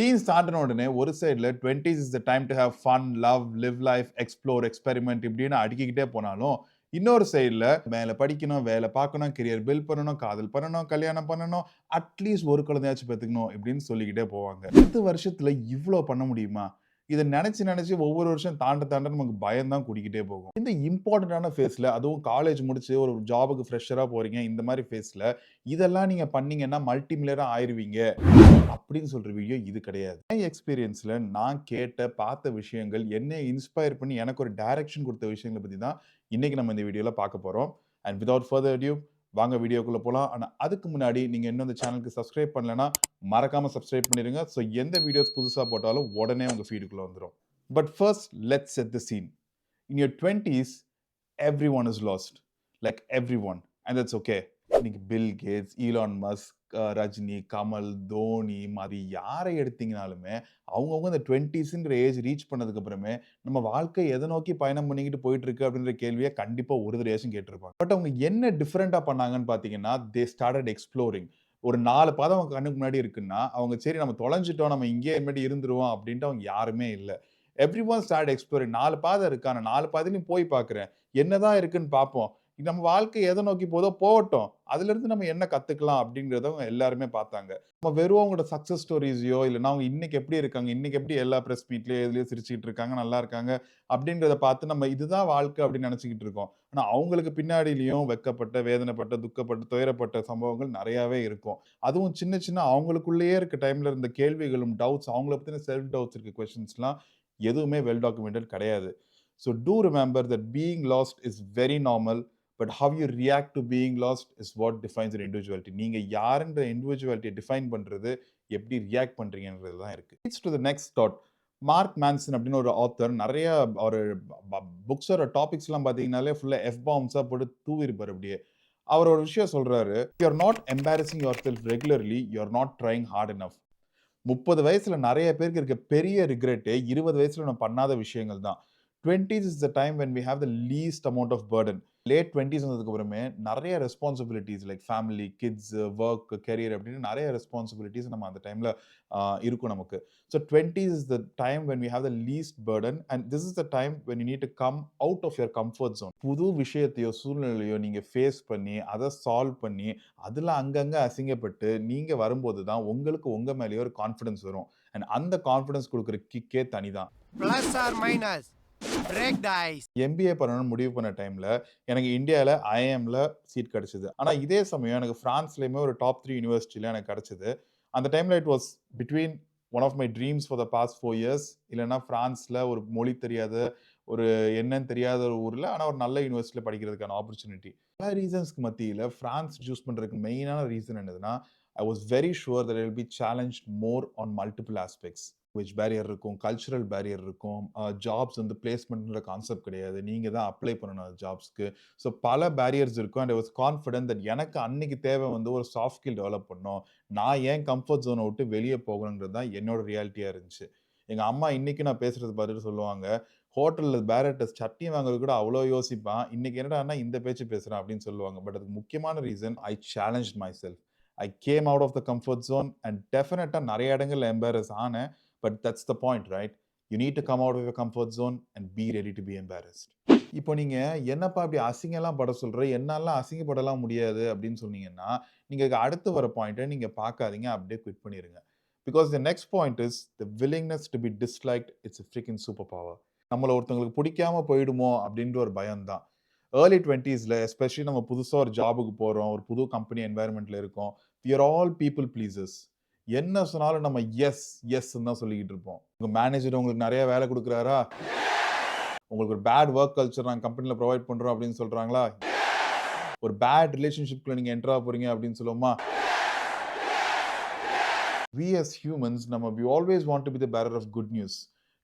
Dean start ஆன உடனே ஒரு சைடுல 20s is the time to have fun, love, live life, explore, experiment இப்படின்னு அடுக்கிக்கிட்டே போனாலும், இன்னொரு சைடுல மேல படிக்கணும், வேலை பார்க்கணும், கரியர் பில்ட் பண்ணணும், காதல் பண்ணணும், கல்யாணம் பண்ணணும், அட்லீஸ்ட் ஒரு குழந்தையாச்சும் பெத்துக்கணும் இப்படின்னு சொல்லிக்கிட்டே போவாங்க. 10 வருஷத்துல இவ்ளோ பண்ண முடியுமா? இத நெனச்சு நெனச்சு ஒவ்வொரு வருஷம் தாண்ட தாண்ட நமக்கு பயம் தான் கூடிக்கிட்டே போகும். இந்த இம்பார்ட்டன்ட்டான ஃபேஸ்ல அதுவும் காலேஜ் முடிச்சு ஒரு ஜாப்க்கு ஃப்ரெஷரா போறீங்க. இந்த மாரி ஃபேஸ்ல இதெல்லாம் நீங்க பண்ணீங்கன்னா மல்டி மில்லியனரா ஆயிருவீங்க. அப்படின்னு சொல்ற வீடியோ இது கிடையாது. என் எக்ஸ்பீரியன்ஸ்ல நான் கேட்ட, பார்த்த விஷயங்கள் என்னைய இன்ஸ்பயர் பண்ணி எனக்கு ஒரு டைரக்ஷன் குடுத்த விஷயங்கள பத்தி தான் இன்னைக்கு நம்ம இந்த வீடியோல பார்க்க போறோம். அண்ட் வித்தவுட் ஃபர்தர் அடியூ வாங்க வீடியோக்குள்ள போலாம். ஆனா அதுக்கு முன்னாடி நீங்க இன்னும் இந்த சேனலுக்கு சப்ஸ்கிரைப் பண்ணலனா மறக்காம சப்ஸ்கிரைப் பண்ணிருங்க. சோ எந்த வீடியோஸ் புதுசா போட்டாலும் உடனே உங்க ஃபீடுக்குள்ள வந்துரும். But first let's set the scene. In your 20s everyone is lost. Like everyone. And that's okay. இன்னைக்கு Bill Gates, Elon Musk, Rajini, Kamal, Dhoni மாதிரி யாரை எடுத்தீங்கனாலுமே அவங்கவுங்க இந்த 20ஸ்ங்கிற ஏஜ் ரீச் பண்ணதுக்கு அப்புறமே நம்ம வாழ்க்கை எதை நோக்கி பயணம் பண்ணிக்கிட்டு போயிட்டு இருக்கு அப்படின்ற கேள்வியை கண்டிப்பா ஒரு தடவையாச்சும் கேட்டிருப்பாங்க. பட் அவங்க என்ன டிஃபரெண்டா பண்ணாங்கன்னு பாத்தீங்கன்னா தே ஸ்டார்டட் எக்ஸ்ப்ளோரிங். ஒரு 4 பாதம் அவங்க கண்ணுக்கு முன்னாடி இருக்குன்னா அவங்க சரி நம்ம தொலைஞ்சிட்டோம், நம்ம இங்கேயே இனிமேட்டு இருந்துருவோம் அப்படின்ட்டு அவங்க யாருமே இல்ல. Every one start exploring. 4 பாதை இருக்கு. ஆனா 4 பாதையிலும் போய் பார்க்கிறேன். என்னதான் இருக்குன்னு பார்ப்போம். நம்ம வாழ்க்கை எதை நோக்கி போதோ போகட்டும். அதிலிருந்து நம்ம என்ன கத்துக்கலாம் அப்படிங்கிறத அவங்க எல்லாருமே பார்த்தாங்க. நம்ம வெறும் அவங்களோட சக்சஸ் ஸ்டோரீஸையோ இல்லைன்னா அவங்க இன்னைக்கு எப்படி இருக்காங்க, இன்னைக்கு எப்படி எல்லா பிரஸ் மீட்லயும் எதுலயும் சிரிச்சுட்டு இருக்காங்க, நல்லா இருக்காங்க அப்படின்றத பார்த்து நம்ம இதுதான் வாழ்க்கை அப்படின்னு நினைச்சுக்கிட்டு இருக்கோம். ஆனா அவங்களுக்கு பின்னாடியிலயும் வெட்கப்பட்ட, வேதனைப்பட்ட, துக்கப்பட்ட, துயரப்பட்ட சம்பவங்கள் நிறையவே இருக்கும். அதுவும் சின்ன சின்ன அவங்களுக்குள்ளேயே இருக்க டைம்ல இருந்த கேள்விகளும், டவுட்ஸ் அவங்கள பத்தின செல்ஃப் டவுட்ஸ் இருக்க கொஸ்டின்ஸ்லாம் எதுவுமே வெல் டாக்குமெண்டட் கிடையாது. So to remember that being lost is very normal. But how you react to being lost is what defines your individuality. நீங்க யாருன்ற இண்டிவிஜுவாலிட்டியை டிஃபைன் பண்றது எப்படி ரியாக்ட் பண்றீங்கன்றது தான் இருக்கு. It's to the next thought. Mark mansion அப்படின்னு ஒரு author நிறைய ஒரு புக்ஸோட டாபிக்ஸ்லாம் பார்த்தீங்கன்னாலே ஃபுல்லா எஃப் பாம்ஸா போட்டு தூவிருப்பார் அப்படியே. அவர் ஒரு விஷயம் சொல்றாரு, you are not embarrassing your self regularly, you are not trying heart enough. 30 வயசுல நெறைய பேருக்கு இருக்க பெரிய ரிக்ரெட்டே 20 வயசுல நம்ம பண்ணாத விஷயங்கள் தான். 20s is the time when we have the least amount of burden. Late 20s வந்ததுக்கு அப்புறமே நெறைய responsibilities like family, kids, work, career அப்படின்னு நெறைய ரெஸ்பான்சிபிலிட்டீஸ் நம்ம அந்த டைம்ல இருக்கும் நமக்கு. So 20s is the time when we have the least burden and this is the time when you need to come out of your comfort zone. புது விஷயத்தையோ, சூழ்நிலையோ நீங்க ஃபேஸ் பண்ணி, அத சால்வ் பண்ணி, அதுல அங்கங்க அசிங்கப்பட்டு நீங்க வரும்போது தான் உங்களுக்கு உங்க மேலேயே ஒரு கான்ஃபிடன்ஸ் வரும். அண்ட் அந்த கான்ஃபிடன்ஸ் குடுக்குற கிக்கே தனிதான். Plus or minus break the ice. MBA பண்ணணும்னு முடிவு பண்ண டைம்ல எனக்கு இந்தியால ஐஐஎம்ல சீட் கிடைச்சது. ஆனா இதே சமயம் எனக்கு பிரான்ஸ்லயுமே ஒரு டாப் 3 யுனிவர்சிட்டில எனக்கு கிடைச்சது. அந்த டைம்ல it was between one of my dreams for the past 4 years. இல்லன்னா பிரான்ஸ்ல ஒரு மொழி தெரியாத, ஒரு என்னன்னு தெரியாத ஒரு ஊர்ல ஆனா ஒரு நல்ல யுனிவர்சிட்டில படிக்கிறதுக்கான ஆப்பர்ச்சுனிட்டி. பல ரீசன்ஸ்க்கு மத்தியில பிரான்ஸ் சூஸ் பண்றதுக்கு மெயினான ரீசன் என்னதுன்னா, I was very sure that I will be challenged more on multiple aspects. Language barrier இருக்கும், கல்ச்சுரல் பேரியர் இருக்கும், ஜாப்ஸ் வந்து பிளேஸ்மெண்ட்ன்ற கான்செப்ட் கிடையாது. நீங்க தான் அப்ளை பண்ணணும் அந்த ஜாப்ஸ்க்கு. ஸோ பல பேரியர்ஸ் இருக்கும். And I was confident that எனக்கு அன்னைக்கு தேவை வந்து ஒரு சாஃப்ட் ஸ்கில் டெவலப் பண்ணணும். நான் ஏன் கம்ஃபர்ட் ஜோனை விட்டு வெளியே போகணுன்றது தான் என்னோட ரியாலிட்டியா இருந்துச்சு. எங்க அம்மா இன்னைக்கு நான் பேசுறது பார்த்துட்டு சொல்லுவாங்க, ஹோட்டல்ல பேரர்ட்ட சட்னி வாங்குறது கூட அவ்வளோ யோசிப்பான். இன்னைக்கு என்னடான்னா இந்த பேச்சு பேசுறான் அப்படின்னு சொல்லுவாங்க. பட் அதுக்கு முக்கியமான reason I challenged myself. I came out of the comfort zone and டெஃபினட்டா நிறைய இடங்கள்ல எம்பாரஸ் ஆனேன். But that's the point, right? You need to come out of your comfort zone and be ready to be embarrassed. இப்போ நீங்க என்னப்பா இப்படி அசிங்கம்லாம் பட சொல்ற, என்னாலாம் அசிங்கப்படலாம் முடியாது அப்படின்னு சொன்னீங்கன்னா, நீங்க அடுத்து வர பாயிண்ட்ட நீங்க பார்க்காதீங்க, அப்படியே குவிட் பண்ணிருங்க. Because the next point is the willingness to be disliked. It's a freaking superpower. நம்மள ஒருத்தங்களுக்கு பிடிக்காம போயிடுமோ அப்படின்ற ஒரு பயம் தான். ஏர்லி 20ஸ்ல எஸ்பெஷலி நம்ம புதுசா ஒரு ஜாபுக்கு போறோம், ஒரு புது கம்பெனி என்வாயர்மெண்ட்ல இருக்கோம். We are all people pleasers. என்ன சொன்னாலும் நம்ம எஸ் எஸ்ன்னு தான் சொல்லிக்கிட்டு இருப்போம். உங்க மேனேஜர் உங்களுக்கு நிறைய வேலை கொடுக்குறாரா? உங்களுக்கு ஒரு பேட் ஒர்க் கல்ச்சர் நாங்க கம்பெனில ப்ரொவைட் பண்றோம் அப்படின்னு சொல்றாங்களா? ஒரு பேட் ரிலேஷன்ஷிப்ல நீங்க என்டர் ஆக போறீங்க அப்படின்னு சொல்லுவோமா? We as humans we always want to be the bearer of good news.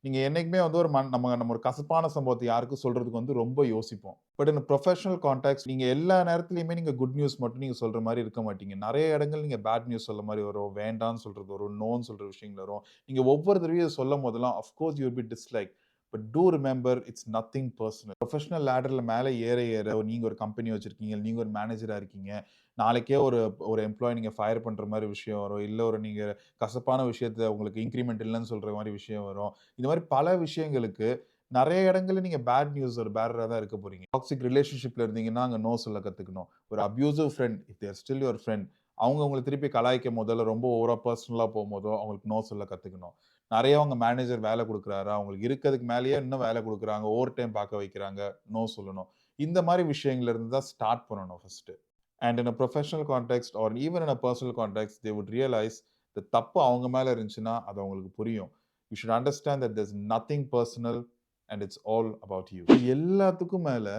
நீங்க என்னைக்குமே வந்து ஒரு நம்ம ஒரு கசப்பான சம்பவத்தை யாருக்கும் சொல்றதுக்கு வந்து ரொம்ப யோசிப்போம். பட் இன் ப்ரொஃபஷனல் கான்டெக்ஸ்ட் நீங்க எல்லா நேரத்துலயுமே நீங்க குட் நியூஸ் மட்டும் நீங்க சொல்ற மாதிரி இருக்க மாட்டீங்க. நிறைய இடங்கள் நீங்க பேட் நியூஸ் சொல்ற மாதிரி வரும், வேண்டான்னு சொல்றது வரும், நோன்னு சொல்ற விஷயங்கள் வரும். நீங்க ஒவ்வொரு தடவையும் சொல்லும் போதெல்லாம் of course you will be disliked. But do remember it's nothing personal. Professional லேடர்ல மேலே ஏற ஏற நீங்க ஒரு கம்பெனி வச்சிருக்கீங்க, நீங்க ஒரு மேனேஜரா இருக்கீங்க. நாளைக்கே ஒரு ஒரு எம்ப்ளாயி நீங்க ஃபயர் பண்ற மாரி விஷயம் வரும். இல்ல ஒரு நீங்க கசப்பான விஷயத்த உங்களுக்கு இன்கிரிமெண்ட் இல்லன்னு சொல்ற மாரி விஷயம் வரும். இந்த மாரி பல விஷயங்களுக்கு நெறைய இடங்கள்ல நீங்க பேட் நியூஸ் ஒரு பேரரா தான் இருக்க போறீங்க. டாக்ஸிக் ரிலேஷன்ஷிப்ல இருந்தீங்கன்னா, அங்க நோ சொல்ல கத்துக்கணும். ஒரு abusive friend if they are still your friend அவங்க உங்கள திருப்பி கலாய்க்கும் போதோ, ரொம்ப ஓவரா பெர்சனலா போம்போதோ, அவங்களுக்கு நோ சொல்ல கத்துக்கணும். நெறைய உங்க மேனேஜர் வேலை குடுக்குறாரா, அவங்களுக்கு இருக்கிறதுக்கு மேலேயே இன்னும் வேலை குடுக்குறாங்க, ஓவர் டைம் பார்க்க வைக்கிறாங்க, நோ சொல்லணும். இந்த மாரி விஷயங்கள்ல இருந்து தான் ஸ்டார்ட் பண்ணணும் first. And in a professional context R even in a personal context they would realise இந்த தப்பு அவங்க மேல இருந்துச்சுன்னா, அது அவங்களுக்கு புரியும். You should understand that there's nothing personal and it's all about you. எல்லாத்துக்கும் மேல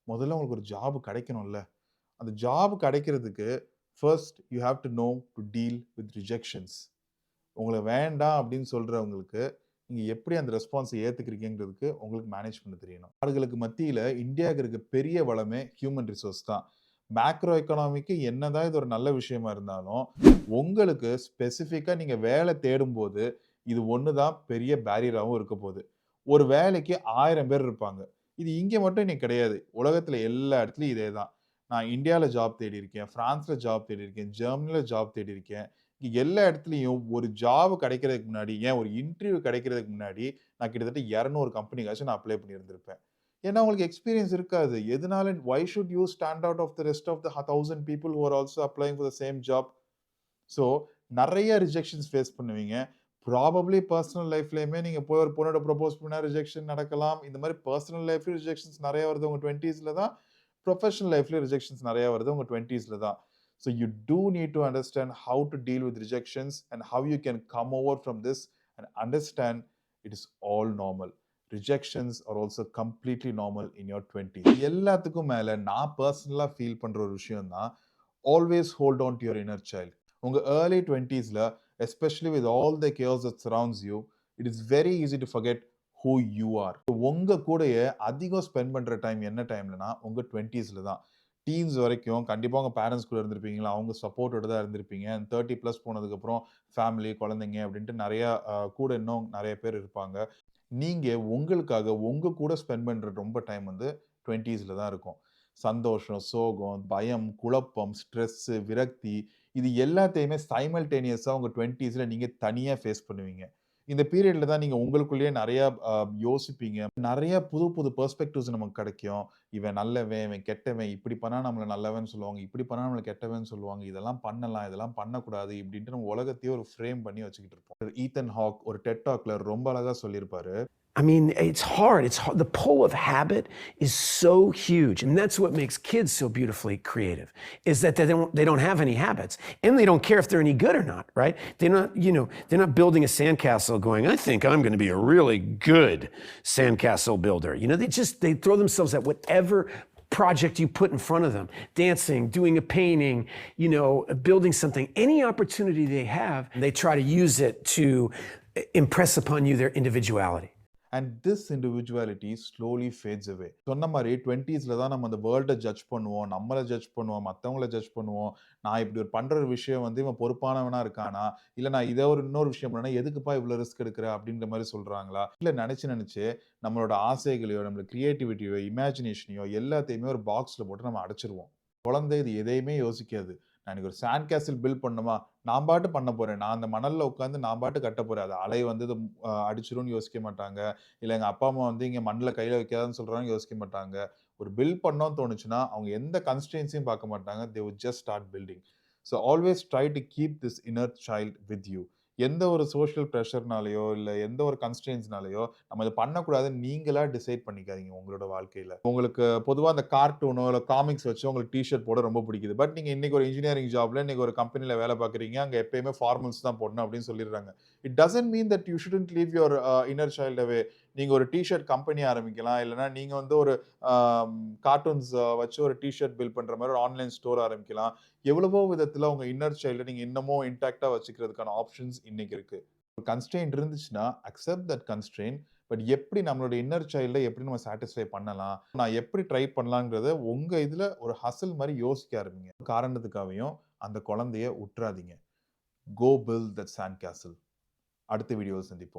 முதல்ல உங்களுக்கு ஒரு ஜாப் கிடைக்கணும்ல. அந்த ஜாப் கிடைக்கிறதுக்கு first you have to know to deal with rejections. உங்கள வேண்டாம் அப்படின்னு சொல்றவங்களுக்கு, நீங்க எப்படி அந்த ரெஸ்பான்ஸ ஏத்துக்கிறீங்கங்கிறதுக்கு உங்களுக்கு மேனேஜ் பண்ண தெரியணும். நாடுகளுக்கு மத்தியில இந்தியாவுக்கு இருக்க பெரிய வளமே ஹியூமன் ரிசோர்ஸ் தான். மேக்ரோ எக்கனாமிக்கு என்னதான் இது ஒரு நல்ல விஷயமா இருந்தாலும், உங்களுக்கு ஸ்பெசிஃபிக்கா நீங்க வேலை தேடும்போது, இது ஒண்ணு தான் பெரிய பேரியராவும் இருக்க போது. ஒரு வேலைக்கு 1000 பேர் இருப்பாங்க. இது இங்க மட்டும் இன்னைக்கு கிடையாது. உலகத்துல எல்லா இடத்துலயும் இதே தான். நான் இந்தியால ஜாப் தேடி இருக்கேன். பிரான்ஸ்ல ஜாப் தேடி இருக்கேன். ஜெர்மனில ஜாப் தேடி இருக்கேன். எல்லா இடத்துலயும் ஒரு ஜாப் கிடைக்கிறதுக்கு முன்னாடி, ஏன் ஒரு இன்டர்வியூ கிடைக்கிறதுக்கு முன்னாடி, நான் கிட்டத்தட்ட 200 கம்பெனிக்காச்சும் நான் அப்ளை பண்ணியிருந்திருப்பேன். ஏன்னா உங்களுக்கு எக்ஸ்பீரியன்ஸ் இருக்காது. எதனால why should you stand out of the rest of the 1000 people who are also applying for the same job. So நெறைய ரிஜெக்ஷன்ஸ் ஃபேஸ் பண்ணுவீங்க. ப்ராபப்லி பெர்சனல் லைஃப்லயுமே நீங்க போய் ஒரு பொண்ணோட ப்ரொபோஸ் பண்ணா ரிஜெக்ஷன் நடக்கலாம். இந்த மாரி பெர்சனல் லைஃப்லயும் ரிஜெக்ஷன்ஸ் நெறைய வருது உங்க 20ஸ்ல தான். ப்ரொஃபஷனல் லைஃப்லயும் ரிஜெக்ஷன்ஸ் நெறைய வருது உங்க 20ஸ்ல தான். So you do need to understand how to deal with rejections and how you can come over from this and understand it is all normal. Rejections are also completely normal in your 20s. எல்லாத்துக்கும் மேல நான் பர்சனலா feel பண்ற ஒரு விஷயம் தான், always hold on to your inner child. உங்க early 20ஸ்ல especially with all the chaos that surrounds you, it is very easy to forget who you are. உங்க கூடயே அதிகம் ஸ்பெண்ட் பண்ற டைம் என்ன டைம்லனா உங்க 20ஸ்ல தான். டீன்ஸ் வரைக்கும் கண்டிப்பா உங்க பேரண்ட்ஸ் கூட இருந்திருப்பீங்களா, அவங்க சப்போர்ட்டோட தான் இருந்திருப்பீங்க. 30 பிளஸ் போனதுக்கப்புறம் ஃபேமிலி, குழந்தைங்க அப்படின்ட்டு நெறைய கூட இன்னும் நெறைய பேர் இருப்பாங்க. நீங்க உங்களுக்காக உங்க கூட ஸ்பெண்ட் பண்ற ரொம்ப டைம் வந்து 20ஸ்ல தான் இருக்கும். சந்தோஷம், சோகம், பயம், குழப்பம், ஸ்ட்ரெஸ்ஸு, விரக்தி இது எல்லாத்தையுமே சைமல்டேனியஸா உங்க 20ஸ்ல நீங்க தனியா ஃபேஸ் பண்ணுவீங்க. இந்த பீரியட்ல தான் நீங்க உங்களுக்குள்ளேயே நெறைய யோசிப்பீங்க. நெறைய புது புது பெர்ஸ்பெக்டிவ்ஸ் நமக்கு கிடைக்கும். இவன் நல்லவன், இவன் கெட்டவன், இப்படி பண்ணா நம்மள நல்லவன்னு சொல்லுவாங்க, இப்படி பண்ணா நம்மள கெட்டவன்னு சொல்லுவாங்க, இதெல்லாம் பண்ணலாம், இதெல்லாம் பண்ணக்கூடாது இப்படின்ட்டு நம்ம உலகத்தையே ஒரு ஃப்ரேம் பண்ணி வச்சுக்கிட்டு இருப்போம். ஈத்தன் ஹாக் ஒரு டெட் டாக்ல ரொம்ப அழகா சொல்லியிருப்பாரு. I mean, it's hard. It's hard. The pull of habit is so huge, and that's what makes kids so beautifully creative. Is that they don't have any habits, and they don't care if they're any good or not. Right? They're not building a sandcastle, going, "I think I'm going to be a really good sandcastle builder." They throw themselves at whatever project you put in front of them, dancing, doing a painting, building something, any opportunity they have, they try to use it to impress upon you their individuality. And this individuality slowly fades away. சொன்ன மாரி 20ஸ்ல தான் நம்ம அந்த வேர்ல்ட judge பண்ணுவோம். நம்மள judge பண்ணுவோம். மத்தவங்கள judge பண்ணுவோம். நான் இப்படி ஒரு பண்ற ஒரு விஷயம் வந்து இவன் பொறுப்பானவனா இருக்கானா? இல்ல நான் இத இன்னொரு விஷயம் பண்ணேன்னா, எதுக்குப்பா இவ்ளோ ரிஸ்க் எடுக்குற? அப்படின்ற மாரி சொல்றாங்களா? இல்ல நெனச்சு நம்மளோட ஆசைகளையோ, நம்மளோட கிரியேட்டிவிட்டியோ, இமேஜினேஷனையோ எல்லாத்தையுமே ஒரு பாக்ஸ்ல போட்டு நம்ம அடைச்சுருவோம். குழந்தை இது எதையுமே யோசிக்காது. நான் இன்னைக்கு ஒரு சாண்ட் கேசில் பில்ட் பண்ணணுமா? நான் பாட்டு பண்ண போறேன். நான் அந்த மணல்ல உட்கார்ந்து நான் பாட்டு கட்ட போறேன். அது அலை வந்து இது அடிச்சுரும்னு யோசிக்க மாட்டாங்க. இல்ல எங்க அப்பா, அம்மா வந்து இங்க மண்ணுல கையில வைக்காதன்னு சொல்றாங்கன்னு யோசிக்க மாட்டாங்க. ஒரு பில்ட் பண்ணணும்னு தோணுச்சுன்னா, அவங்க எந்த கன்ஸ்ட்ரெயின்ட்ஸையும் பார்க்க மாட்டாங்க. They would just start building. So always try to keep this inner child with you. எந்த ஒரு சோசியல் பிரஷர்னாலயோ, இல்ல எந்த ஒரு கன்ஸ்ட்ரெயின்ட்ஸ்னாலயோ நம்ம இத பண்ணக்கூடாதுன்னு நீங்களா டிசைட் பண்ணிக்காதீங்க உங்களோட வாழ்க்கையில. உங்களுக்கு பொதுவா அந்த கார்ட்டூனோ, இல்ல காமிக்ஸ் வச்சு உங்களுக்கு டீ ஷர்ட் போட ரொம்ப பிடிக்குது. பட் நீங்க இன்னைக்கு ஒரு இன்ஜினியரிங் ஜாப்ல, இன்னைக்கு ஒரு கம்பெனில வேலை பார்க்குறீங்க. அங்க எப்பயுமே ஃபார்மல்ஸ் தான் போடணும் அப்படின்னு சொல்லிடுறாங்க. It doesn't mean that you shouldn't leave your inner child away. நீங்க ஒரு டீ ஷர்ட் கம்பெனி ஆரம்பிக்கலாம். இல்லன்னா நீங்க வந்து ஒரு கார்ட்டூன்ஸ் வச்சு ஒரு டீ ஷர்ட் பில்ட் பண்ற மாரி ஒரு ஆன்லைன் ஸ்டோர் ஆரம்பிக்கலாம். எவ்வளவோ விதத்துல உங்க இன்னர் சைல்ட நீங்க இன்னமும் இன்டாக்ட்டா வச்சுக்கிறதுக்கான ஆப்ஷன்ஸ் இன்னைக்கு இருக்கு. ஒரு கன்ஸ்ட்ரெயின்ட் இருந்துச்சுன்னா, அக்செப்ட் தட் கன்ஸ்ட்ரெயின்ட். பட் எப்படி நம்மளோட இன்னர் சைல்ட எப்படி நம்ம சாட்டிஸ்ஃபை பண்ணலாம்? நான் எப்படி ட்ரை பண்ணலாங்கிறத உங்க இதுல ஒரு ஹசில் மாரி யோசிக்க ஆரம்பிங்க. காரணத்துக்காகவும் அந்த குழந்தைய உட்றாதீங்க. கோ பில்ட் தட் சாண்ட் கேசில். அடுத்த வீடியோல சந்திப்போம்.